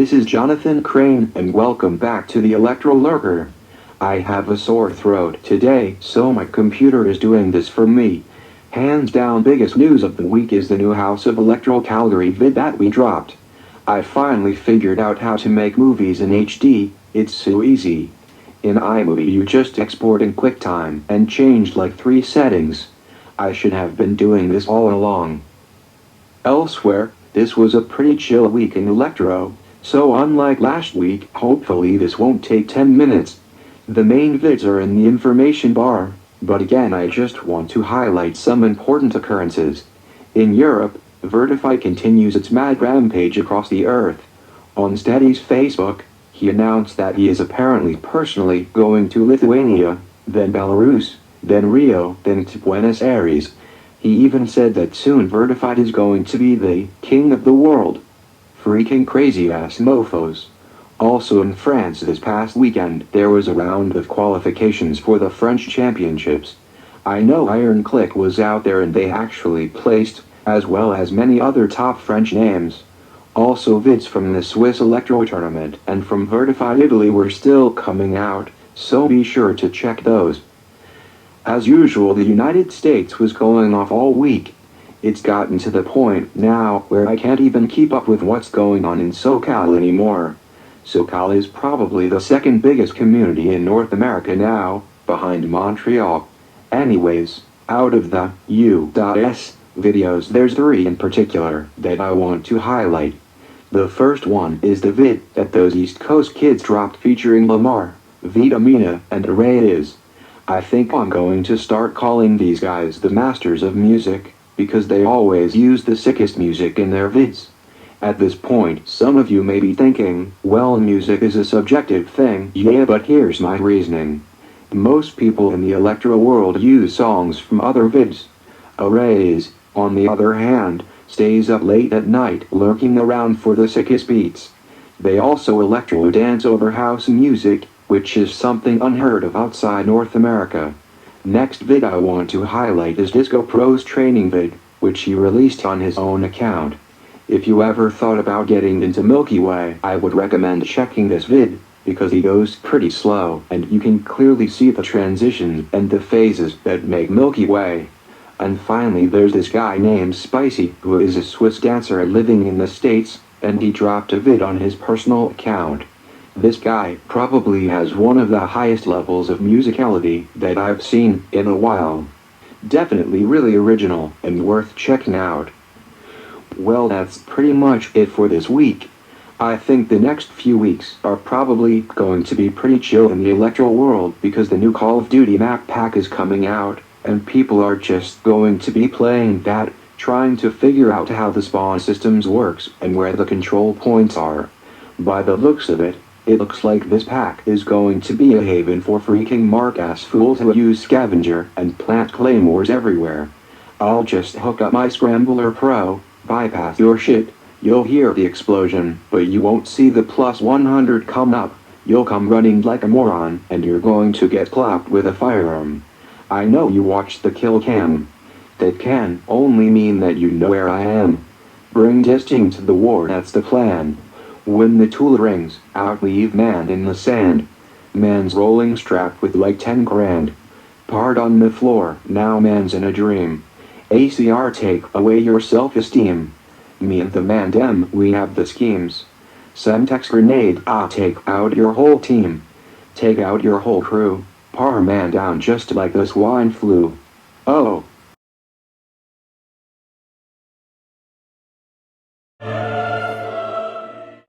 This is Jonathan Crane and welcome back to the Electro Lurker. I have a sore throat today, so my computer is doing this for me. Hands down biggest news of the week is the new House of Electro Calgary vid that we dropped. I finally figured out how to make movies in HD, it's so easy. In iMovie you just export in QuickTime and change like 3 settings. I should have been doing this all along. Elsewhere, this was a pretty chill week in Electro, so unlike last week, hopefully this won't take 10 minutes. The main vids are in the information bar, but again I just want to highlight some important occurrences. In Europe, VERTIFIGHT continues its mad rampage across the earth. On Steady's Facebook, he announced that he is apparently personally going to Lithuania, then Belarus, then Rio, then to Buenos Aires. He even said that soon VERTIFIGHT is going to be the king of the world. Freaking crazy ass mofos. Also in France this past weekend there was a round of qualifications for the French championships. I know Iron Click was out there and they actually placed, as well as many other top French names. Also vids from the Swiss Electro tournament and from VERTIFIGHT Italy were still coming out, so be sure to check those. As usual, the United States was going off all week. It's gotten to the point now where I can't even keep up with what's going on in SoCal anymore. SoCal is probably the second biggest community in North America now, behind Montreal. Anyways, out of the U.S. videos there's 3 in particular that I want to highlight. The first one is the vid that those East Coast kids dropped featuring Lamar, Vitamina, and Reyes. I think I'm going to start calling these guys the masters of music, because they always use the sickest music in their vids. At this point, some of you may be thinking, well, music is a subjective thing. Yeah, but here's my reasoning. Most people in the electro world use songs from other vids. Reyes, on the other hand, stays up late at night lurking around for the sickest beats. They also electro dance over house music, which is something unheard of outside North America. Next vid I want to highlight is Disco Pro's training vid, which he released on his own account. If you ever thought about getting into Milky Way, I would recommend checking this vid, because he goes pretty slow and you can clearly see the transitions and the phases that make Milky Way. And finally there's this guy named Spicy, who is a Swiss dancer living in the States, and he dropped a vid on his personal account. This guy probably has one of the highest levels of musicality that I've seen in a while. Definitely really original and worth checking out. Well, that's pretty much it for this week. I think the next few weeks are probably going to be pretty chill in the electro world because the new Call of Duty map pack is coming out, and people are just going to be playing that, trying to figure out how the spawn systems works and where the control points are. By the looks of it, it looks like this pack is going to be a haven for freaking mark-ass fools who use scavenger and plant claymores everywhere. I'll just hook up my Scrambler Pro, bypass your shit, you'll hear the explosion, but you won't see the plus 100 come up. You'll come running like a moron, and you're going to get clapped with a firearm. I know you watched the kill cam. That can only mean that you know where I am. Bring testing to the war, that's the plan. When the tool rings, out leave man in the sand. Man's rolling strapped with like 10 grand. Part on the floor, now man's in a dream. ACR take away your self-esteem. Me and the man dem, we have the schemes. Semtex grenade, take out your whole team. Take out your whole crew. Par man down just like the swine flu. Oh,